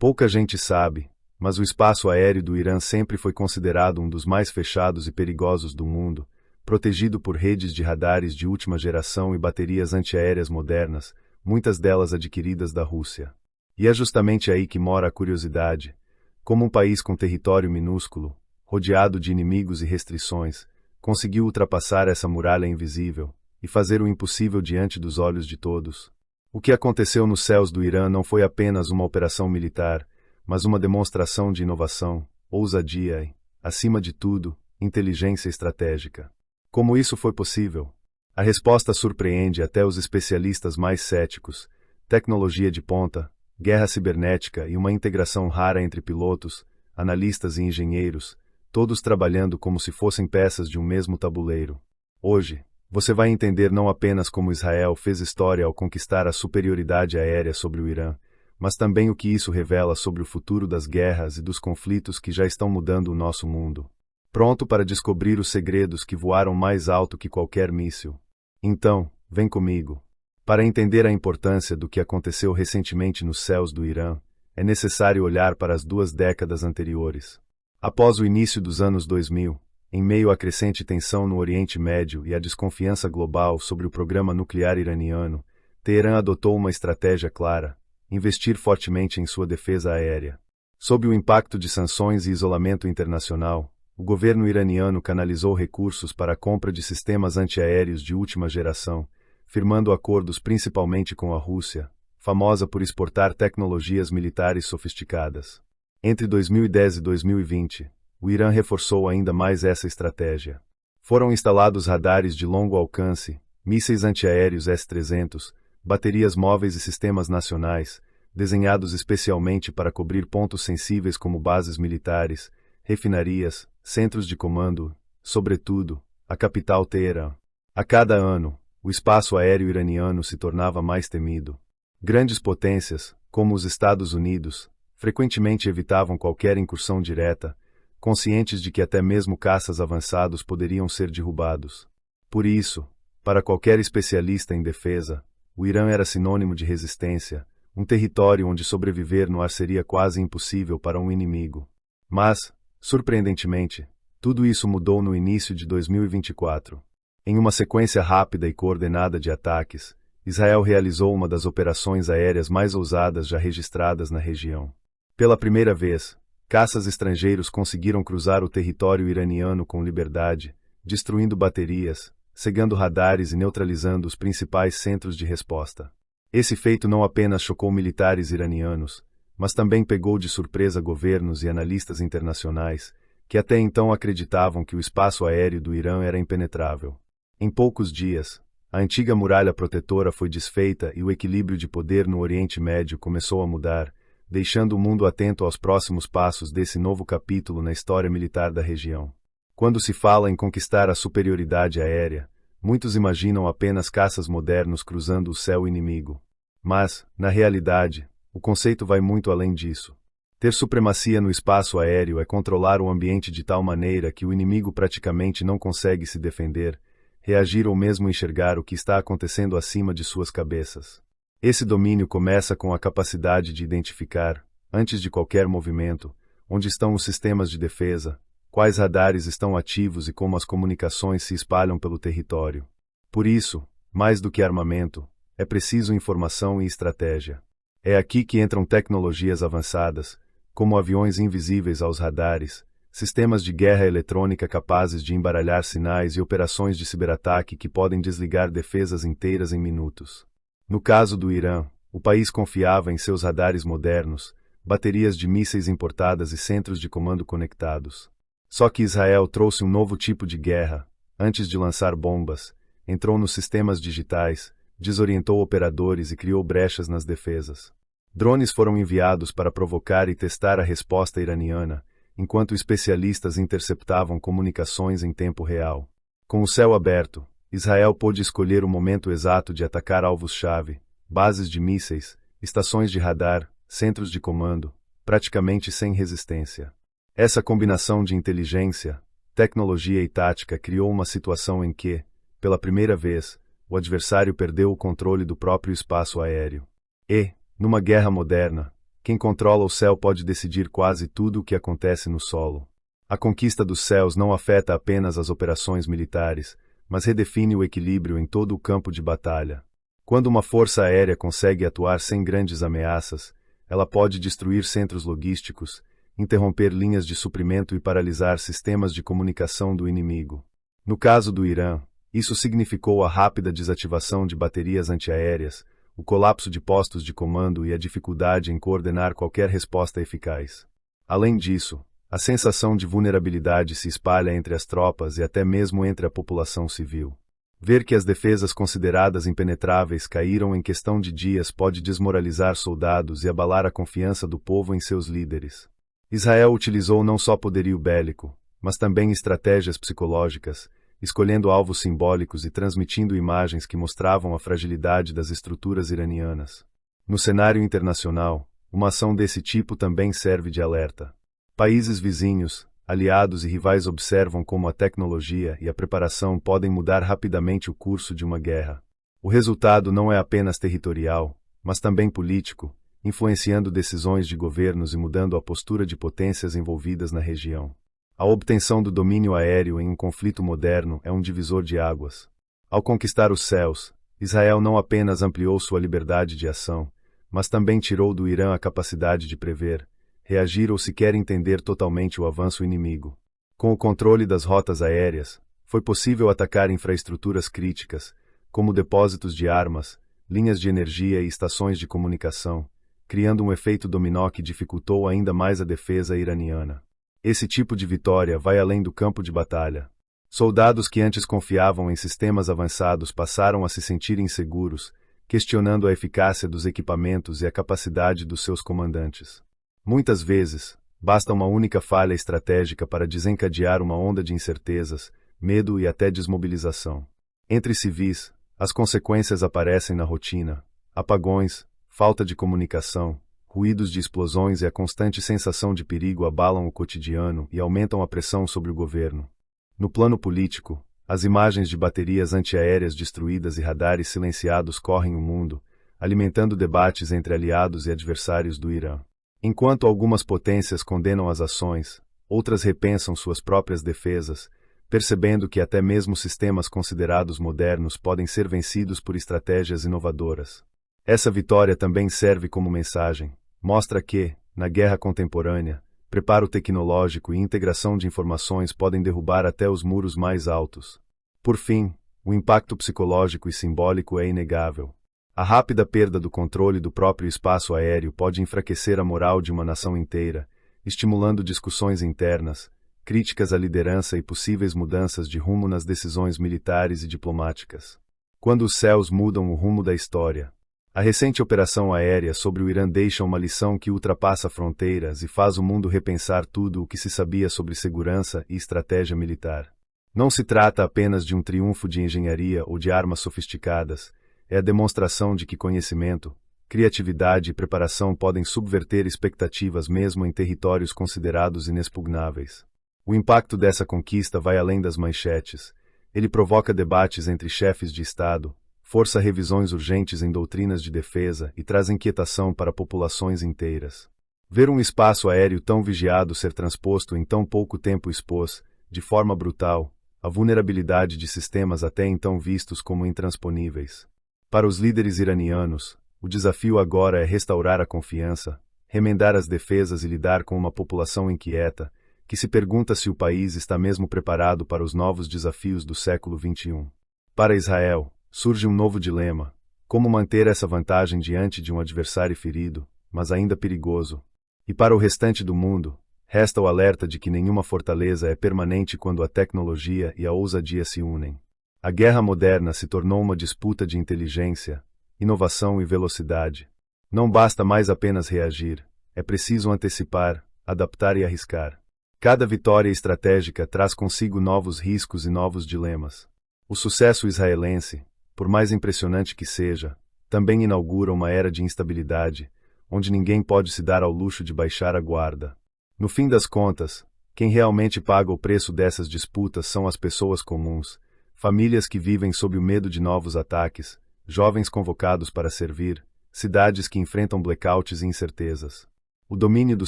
Pouca gente sabe, mas o espaço aéreo do Irã sempre foi considerado um dos mais fechados e perigosos do mundo, protegido por redes de radares de última geração e baterias antiaéreas modernas, muitas delas adquiridas da Rússia. E é justamente aí que mora a curiosidade. Como um país com território minúsculo, rodeado de inimigos e restrições, conseguiu ultrapassar essa muralha invisível e fazer o impossível diante dos olhos de todos. O que aconteceu nos céus do Irã não foi apenas uma operação militar, mas uma demonstração de inovação, ousadia e, acima de tudo, inteligência estratégica. Como isso foi possível? A resposta surpreende até os especialistas mais céticos: tecnologia de ponta, guerra cibernética e uma integração rara entre pilotos, analistas e engenheiros, todos trabalhando como se fossem peças de um mesmo tabuleiro. Hoje, você vai entender não apenas como Israel fez história ao conquistar a superioridade aérea sobre o Irã, mas também o que isso revela sobre o futuro das guerras e dos conflitos que já estão mudando o nosso mundo. Pronto para descobrir os segredos que voaram mais alto que qualquer míssil? Então, vem comigo. Para entender a importância do que aconteceu recentemente nos céus do Irã, é necessário olhar para as 2 décadas anteriores. Após o início dos anos 2000, em meio à crescente tensão no Oriente Médio e à desconfiança global sobre o programa nuclear iraniano, Teherã adotou uma estratégia clara: investir fortemente em sua defesa aérea. Sob o impacto de sanções e isolamento internacional, o governo iraniano canalizou recursos para a compra de sistemas antiaéreos de última geração, firmando acordos principalmente com a Rússia, famosa por exportar tecnologias militares sofisticadas. Entre 2010 e 2020, o Irã reforçou ainda mais essa estratégia. Foram instalados radares de longo alcance, mísseis antiaéreos S-300, baterias móveis e sistemas nacionais, desenhados especialmente para cobrir pontos sensíveis como bases militares, refinarias, centros de comando, sobretudo, a capital Teherã. A cada ano, o espaço aéreo iraniano se tornava mais temido. Grandes potências, como os Estados Unidos, frequentemente evitavam qualquer incursão direta, conscientes de que até mesmo caças avançados poderiam ser derrubados. Por isso, para qualquer especialista em defesa, o Irã era sinônimo de resistência, um território onde sobreviver no ar seria quase impossível para um inimigo. Mas, surpreendentemente, tudo isso mudou no início de 2024. Em uma sequência rápida e coordenada de ataques, Israel realizou uma das operações aéreas mais ousadas já registradas na região. Pela primeira vez, caças estrangeiros conseguiram cruzar o território iraniano com liberdade, destruindo baterias, cegando radares e neutralizando os principais centros de resposta. Esse feito não apenas chocou militares iranianos, mas também pegou de surpresa governos e analistas internacionais, que até então acreditavam que o espaço aéreo do Irã era impenetrável. Em poucos dias, a antiga muralha protetora foi desfeita e o equilíbrio de poder no Oriente Médio começou a mudar, deixando o mundo atento aos próximos passos desse novo capítulo na história militar da região. Quando se fala em conquistar a superioridade aérea, muitos imaginam apenas caças modernos cruzando o céu inimigo. Mas, na realidade, o conceito vai muito além disso. Ter supremacia no espaço aéreo é controlar o ambiente de tal maneira que o inimigo praticamente não consegue se defender, reagir ou mesmo enxergar o que está acontecendo acima de suas cabeças. Esse domínio começa com a capacidade de identificar, antes de qualquer movimento, onde estão os sistemas de defesa, quais radares estão ativos e como as comunicações se espalham pelo território. Por isso, mais do que armamento, é preciso informação e estratégia. É aqui que entram tecnologias avançadas, como aviões invisíveis aos radares, sistemas de guerra eletrônica capazes de embaralhar sinais e operações de ciberataque que podem desligar defesas inteiras em minutos. No caso do Irã, o país confiava em seus radares modernos, baterias de mísseis importadas e centros de comando conectados. Só que Israel trouxe um novo tipo de guerra. Antes de lançar bombas, entrou nos sistemas digitais, desorientou operadores e criou brechas nas defesas. Drones foram enviados para provocar e testar a resposta iraniana, enquanto especialistas interceptavam comunicações em tempo real. Com o céu aberto, Israel pôde escolher o momento exato de atacar alvos-chave, bases de mísseis, estações de radar, centros de comando, praticamente sem resistência. Essa combinação de inteligência, tecnologia e tática criou uma situação em que, pela primeira vez, o adversário perdeu o controle do próprio espaço aéreo. E, numa guerra moderna, quem controla o céu pode decidir quase tudo o que acontece no solo. A conquista dos céus não afeta apenas as operações militares, mas redefine o equilíbrio em todo o campo de batalha. Quando uma força aérea consegue atuar sem grandes ameaças, ela pode destruir centros logísticos, interromper linhas de suprimento e paralisar sistemas de comunicação do inimigo. No caso do Irã, isso significou a rápida desativação de baterias antiaéreas, o colapso de postos de comando e a dificuldade em coordenar qualquer resposta eficaz. Além disso, a sensação de vulnerabilidade se espalha entre as tropas e até mesmo entre a população civil. Ver que as defesas consideradas impenetráveis caíram em questão de dias pode desmoralizar soldados e abalar a confiança do povo em seus líderes. Israel utilizou não só poderio bélico, mas também estratégias psicológicas, escolhendo alvos simbólicos e transmitindo imagens que mostravam a fragilidade das estruturas iranianas. No cenário internacional, uma ação desse tipo também serve de alerta. Países vizinhos, aliados e rivais observam como a tecnologia e a preparação podem mudar rapidamente o curso de uma guerra. O resultado não é apenas territorial, mas também político, influenciando decisões de governos e mudando a postura de potências envolvidas na região. A obtenção do domínio aéreo em um conflito moderno é um divisor de águas. Ao conquistar os céus, Israel não apenas ampliou sua liberdade de ação, mas também tirou do Irã a capacidade de prever, reagir ou sequer entender totalmente o avanço inimigo. Com o controle das rotas aéreas, foi possível atacar infraestruturas críticas, como depósitos de armas, linhas de energia e estações de comunicação, criando um efeito dominó que dificultou ainda mais a defesa iraniana. Esse tipo de vitória vai além do campo de batalha. Soldados que antes confiavam em sistemas avançados passaram a se sentir inseguros, questionando a eficácia dos equipamentos e a capacidade dos seus comandantes. Muitas vezes, basta uma única falha estratégica para desencadear uma onda de incertezas, medo e até desmobilização. Entre civis, as consequências aparecem na rotina: apagões, falta de comunicação, ruídos de explosões e a constante sensação de perigo abalam o cotidiano e aumentam a pressão sobre o governo. No plano político, as imagens de baterias antiaéreas destruídas e radares silenciados correm o mundo, alimentando debates entre aliados e adversários do Irã. Enquanto algumas potências condenam as ações, outras repensam suas próprias defesas, percebendo que até mesmo sistemas considerados modernos podem ser vencidos por estratégias inovadoras. Essa vitória também serve como mensagem: mostra que, na guerra contemporânea, preparo tecnológico e integração de informações podem derrubar até os muros mais altos. Por fim, o impacto psicológico e simbólico é inegável. A rápida perda do controle do próprio espaço aéreo pode enfraquecer a moral de uma nação inteira, estimulando discussões internas, críticas à liderança e possíveis mudanças de rumo nas decisões militares e diplomáticas. Quando os céus mudam o rumo da história. A recente operação aérea sobre o Irã deixa uma lição que ultrapassa fronteiras e faz o mundo repensar tudo o que se sabia sobre segurança e estratégia militar. Não se trata apenas de um triunfo de engenharia ou de armas sofisticadas, é a demonstração de que conhecimento, criatividade e preparação podem subverter expectativas mesmo em territórios considerados inexpugnáveis. O impacto dessa conquista vai além das manchetes. Ele provoca debates entre chefes de Estado, força revisões urgentes em doutrinas de defesa e traz inquietação para populações inteiras. Ver um espaço aéreo tão vigiado ser transposto em tão pouco tempo expôs, de forma brutal, a vulnerabilidade de sistemas até então vistos como intransponíveis. Para os líderes iranianos, o desafio agora é restaurar a confiança, remendar as defesas e lidar com uma população inquieta, que se pergunta se o país está mesmo preparado para os novos desafios do século XXI. Para Israel, surge um novo dilema: como manter essa vantagem diante de um adversário ferido, mas ainda perigoso? E para o restante do mundo, resta o alerta de que nenhuma fortaleza é permanente quando a tecnologia e a ousadia se unem. A guerra moderna se tornou uma disputa de inteligência, inovação e velocidade. Não basta mais apenas reagir, é preciso antecipar, adaptar e arriscar. Cada vitória estratégica traz consigo novos riscos e novos dilemas. O sucesso israelense, por mais impressionante que seja, também inaugura uma era de instabilidade, onde ninguém pode se dar ao luxo de baixar a guarda. No fim das contas, quem realmente paga o preço dessas disputas são as pessoas comuns, famílias que vivem sob o medo de novos ataques, jovens convocados para servir, cidades que enfrentam blackouts e incertezas. O domínio do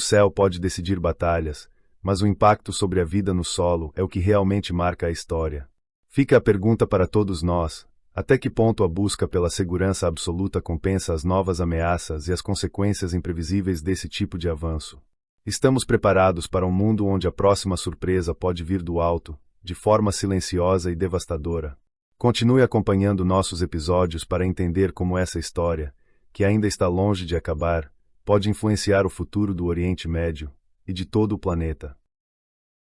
céu pode decidir batalhas, mas o impacto sobre a vida no solo é o que realmente marca a história. Fica a pergunta para todos nós: até que ponto a busca pela segurança absoluta compensa as novas ameaças e as consequências imprevisíveis desse tipo de avanço? Estamos preparados para um mundo onde a próxima surpresa pode vir do alto, de forma silenciosa e devastadora? Continue acompanhando nossos episódios para entender como essa história, que ainda está longe de acabar, pode influenciar o futuro do Oriente Médio e de todo o planeta.